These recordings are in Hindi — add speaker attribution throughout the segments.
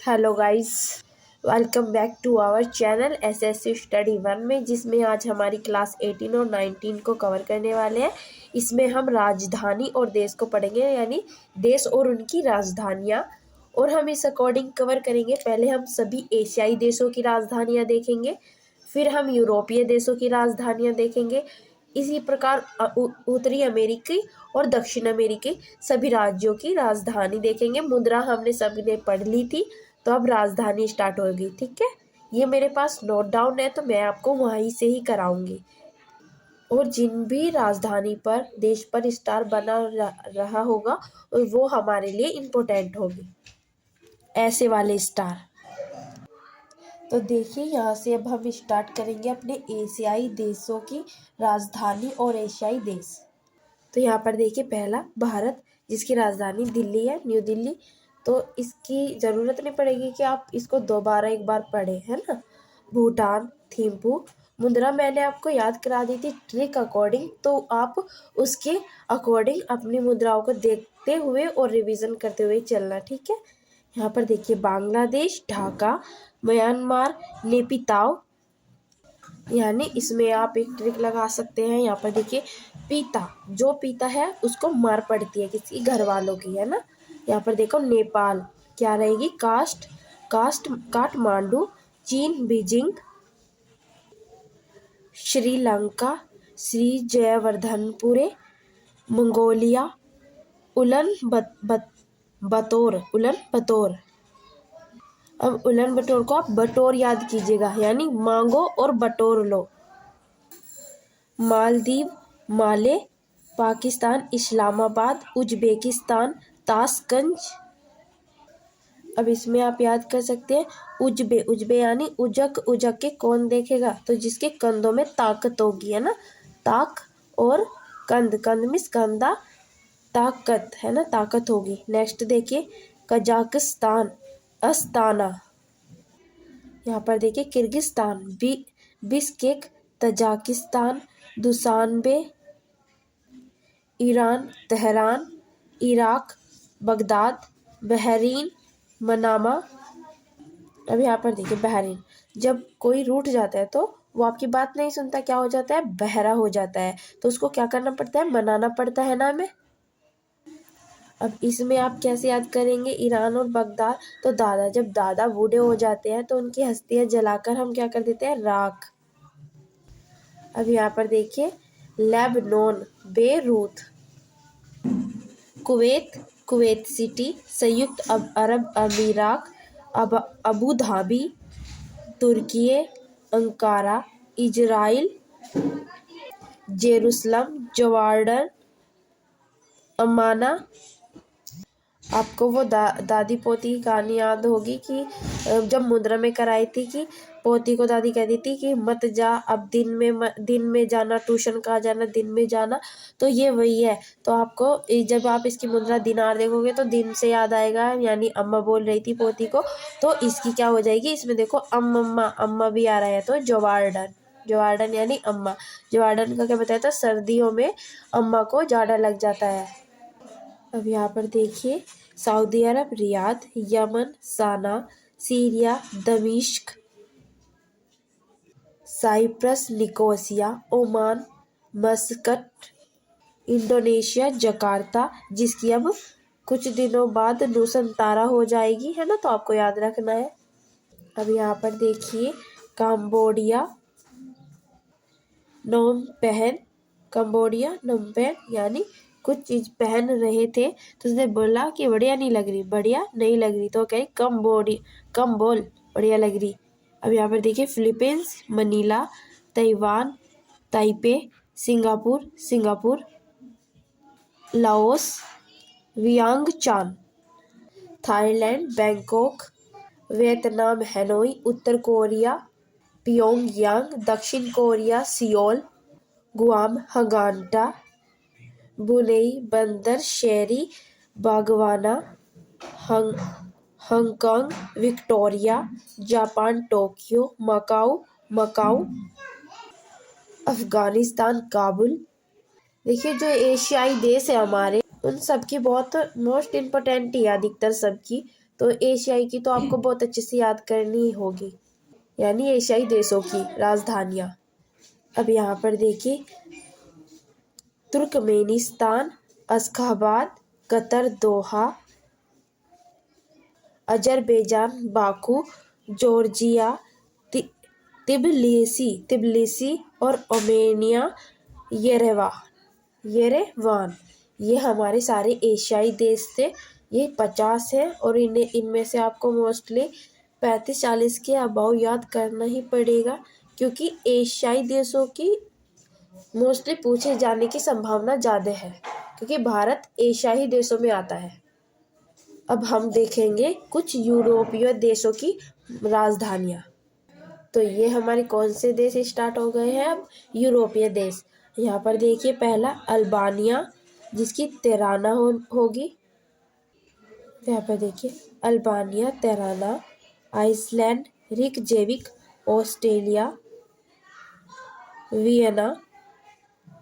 Speaker 1: Hello guys, welcome back to our channel SSC study 1 में, जिसमें आज हमारी क्लास 18 और 19 को कवर करने वाले हैं। इसमें हम राजधानी और देश को पढ़ेंगे, यानी देश और उनकी राजधानियाँ। और हम इस अकॉर्डिंग कवर करेंगे। पहले हम सभी एशियाई देशों की राजधानियाँ देखेंगे, फिर हम यूरोपीय देशों की राजधानियाँ देखेंगे। इसी प्रकार उत्तरी अमेरिकी और दक्षिण अमेरिकी सभी राज्यों की राजधानी देखेंगे। मुद्रा हमने सबने पढ़ ली थी, तो अब राजधानी स्टार्ट होगी। ठीक है, ये मेरे पास नोट डाउन है, तो मैं आपको वहीं से ही कराऊंगी। और जिन भी राजधानी पर देश पर स्टार बना रहा होगा, और वो हमारे लिए इम्पोर्टेंट होगी, ऐसे वाले स्टार। तो देखिए, यहाँ से अब हम स्टार्ट करेंगे अपने एशियाई देशों की राजधानी और एशियाई देश। तो यहाँ पर देखिए, पहला भारत, जिसकी राजधानी दिल्ली है, न्यू दिल्ली। तो इसकी ज़रूरत नहीं पड़ेगी कि आप इसको दोबारा एक बार पढ़ें, है ना। भूटान, थिम्पू। मुद्रा मैंने आपको याद करा दी थी ट्रिक अकॉर्डिंग, तो आप उसके अकॉर्डिंग अपनी मुद्राओं को देखते हुए और रिवीजन करते हुए चलना। ठीक है, यहाँ पर देखिए, बांग्लादेश, ढाका, म्यांमार, नेपिताव। यानी इसमें आप एक ट्रिक लगा सकते हैं। यहाँ पर देखिए, पिता, जो पिता है उसको मार पड़ती है किसी घर वालों की, है ना। यहाँ पर देखो, नेपाल क्या रहेगी, कास्ट काठमांडू, चीन बीजिंग, श्रीलंका श्री जयवर्धनपुरे, मंगोलिया उलन बतौर। अब उलन बटोर को आप बटोर याद कीजिएगा, यानी मांगो और बटोर लो। मालदीव, माले, पाकिस्तान, इस्लामाबाद, उज्बेकिस्तान, ताशकंद। अब इसमें आप याद कर सकते हैं, उज्बे यानी उजक के कौन देखेगा, तो जिसके कंधों में ताकत होगी, है ना। ताक और कंध मीन्स कंधा, ताकत है ना, ताकत होगी। नेक्स्ट देखिए, कजाकिस्तान, अस्ताना। यहाँ पर देखिए, Kyrgyzstan, Bishkek, Tajikistan, Dushanbe, Iran, Tehran, Iraq, Baghdad, Bahrain, Manama. अब यहाँ पर देखिए, बहरीन, जब कोई रूठ जाता है तो वो आपकी बात नहीं सुनता, क्या हो जाता है, बहरा हो जाता है। तो उसको क्या करना पड़ता है, मनाना पड़ता है ना हमें। अब इसमें आप कैसे याद करेंगे ईरान और बगदाद, तो जब दादा बूढ़े हो जाते हैं तो उनकी हस्तियां जलाकर हम क्या कर देते हैं, राख। अब यहाँ पर देखिए, लेबनान, बेरूत, कुवैत सिटी, संयुक्त अरब अमीरात, अबू धाबी, तुर्की, अंकारा, इजराइल, जेरूसलम, जॉर्डन, अमाना। आपको वो दादी पोती की कहानी याद होगी कि जब मुद्रा में कराई थी कि पोती को दादी कहती थी कि मत जा, अब दिन में जाना, ट्यूशन कहाँ जाना, दिन में जाना। तो ये वही है। तो आपको जब आप इसकी मुद्रा दिनार देखोगे तो दिन से याद आएगा, यानी अम्मा बोल रही थी पोती को, तो इसकी क्या हो जाएगी, इसमें देखो अम्मा भी आ रहा है, तो जॉर्डन यानी अम्मा। जॉर्डन का क्या बताया था, सर्दियों में अम्मा को जाड़ा लग जाता है। अब यहाँ पर देखिए, Saudi Arab, Riyadh, Yemen, Sanaa, Syria, दमिश्क, Cyprus, Nicosia, Oman, Muscat, Indonesia, Jakarta, जिसकी अब कुछ दिनों बाद नूसंतारा हो जाएगी, है ना, तो आपको याद रखना है। अब यहाँ पर देखिए, कंबोडिया, नोम पहन, यानी कुछ चीज पहन रहे थे, तो उसने बोला कि बढ़िया नहीं लग रही, तो कहे कम बोल, बढ़िया लग रही। अब यहाँ पर देखिए, Philippines, Manila, Taiwan, Taipei, Singapore, Laos, Vientiane, Thailand, Bangkok, Vietnam, Hanoi, उत्तर कोरिया, प्योंगयांग, दक्षिण कोरिया, सियोल, गुआम, हगांटा, Brunei, Bandar, Seri, Begawan, Hong Kong, Victoria, Japan, Tokyo, Macau, Afghanistan, Kabul. देखिए, जो एशियाई देश है हमारे, उन सब की बहुत मोस्ट इम्पोर्टेंट ही है, अधिकतर सबकी। तो एशियाई की तो आपको बहुत अच्छे से याद करनी ही होगी, यानी एशियाई देशों की राजधानियाँ। अब यहाँ पर देखिए, तुर्कमेनिस्तान, अशखाबाद, कतर दोहा, अजरबैजान बाकू, जॉर्जिया तिबिलिसी और आर्मेनिया येरेवान। ये हमारे सारे एशियाई देश थे। ये 50 है और इनमें से आपको मोस्टली 35-40 के अबाव याद करना ही पड़ेगा, क्योंकि एशियाई देशों की मोस्टली पूछे जाने की संभावना ज़्यादा है, क्योंकि भारत एशियाई देशों में आता है। अब हम देखेंगे कुछ यूरोपीय देशों की राजधानियाँ। तो ये हमारे कौन से देश स्टार्ट हो गए हैं अब? यूरोपीय देश। यहाँ पर देखिए, पहला अल्बानिया, जिसकी तिराना होगी। यहाँ पर देखिए, Albania, Tirana. Iceland, Reykjavik. Australia, Vienna.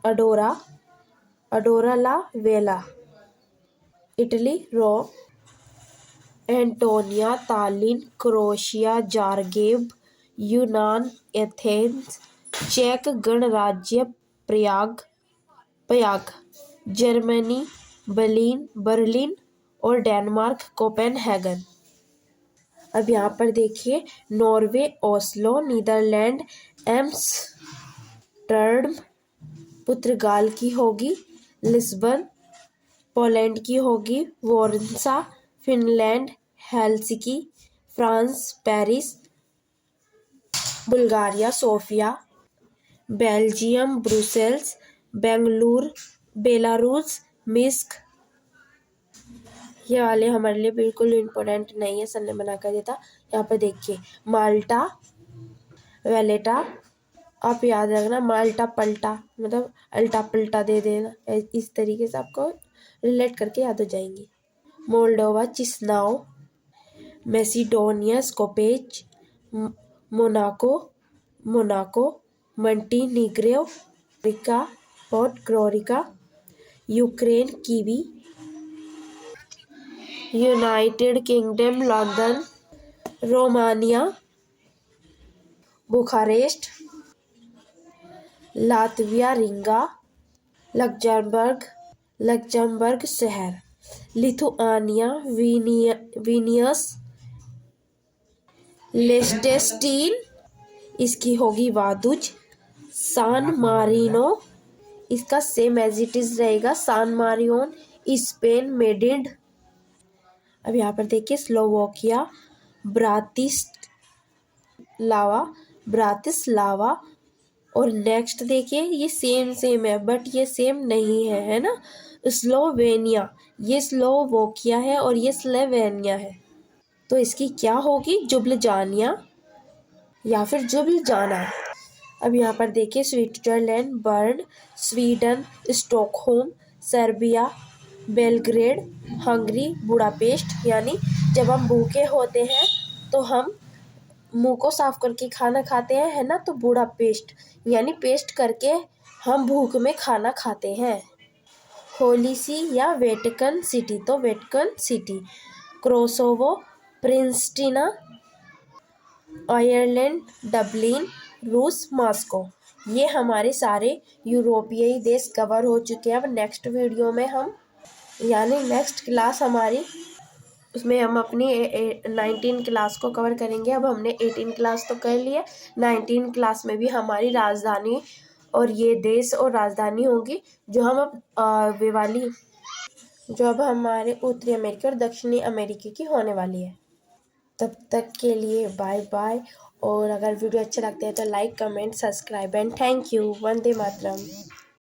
Speaker 1: Andorra la Vella. Italy, Rome. Estonia, Tallinn. Croatia, Zagreb. यूनान, एथेंस। चेक गणराज्य, प्रयाग। जर्मनी, बर्लिन और डेनमार्क, कोपेनहेगन। अब यहाँ पर देखिए, नॉर्वे, ओस्लो। Netherland, Amsterdam. पुर्तगाल की होगी लिस्बन। पोलैंड की होगी Warsaw. Finland, Helsinki. France, Paris. Bulgaria, Sofia. Belgium, Brussels. Belarus, Minsk. ये वाले हमारे लिए बिल्कुल इम्पोर्टेंट नहीं है, सर ने मना कर दिया था। यहाँ पर देखिए, माल्टा, वेलेटा। आप याद रखना, माल्टा पल्टा मतलब अल्टा पल्टा दे देना, इस तरीके से आपको रिलेट करके याद हो जाएंगी। Moldova, Chisinau. Macedonia, Skopje. Monaco. Montenegro, क्रोरिका। Ukraine, Kiev. United Kingdom, London. Romania, Bucharest. Latvia, Riga. Luxembourg शहर। Lithuania, Vilnius. लिechtenstein, इसकी होगी वादुज। सान मारिनो, इसका सेम एज इट इज रहेगा, सान मारियोन। Spain, Madrid. अब यहाँ पर देखिए, स्लोवाकिया, ब्रातिस्लावा। और नेक्स्ट देखिए, ये सेम है बट ये सेम नहीं है, है ना। स्लोवेनिया, ये स्लोवाकिया है और ये स्लोवेनिया है। तो इसकी क्या होगी? जुब्लजानिया या फिर जुब्लजाना। अब यहाँ पर देखिए, Switzerland, burn. Sweden, Stockholm. Serbia, Belgrade. Hungary, Budapest. यानी जब हम भूखे होते हैं तो हम मुंह को साफ करके खाना खाते हैं, है ना, तो बुडापेस्ट यानी पेस्ट करके हम भूख में खाना खाते हैं। होली सी या वेटिकन सिटी, तो Vatican City. Kosovo, Pristina. Ireland, Dublin. रूस, मॉस्को। ये हमारे सारे यूरोपीय देश कवर हो चुके हैं। अब नेक्स्ट वीडियो में हम, यानी नेक्स्ट क्लास हमारी, उसमें हम अपनी 19 क्लास को कवर करेंगे। अब हमने 18 क्लास तो कर लिया, 19 क्लास में भी हमारी राजधानी और ये देश और राजधानी होगी जो हम अब वे वाली, जो अब हमारे उत्तरी अमेरिका और दक्षिणी अमेरिका की होने वाली है। तब तक के लिए बाय बाय। और अगर वीडियो अच्छा लगता है तो like, comment, subscribe and thank you. Vande Mataram.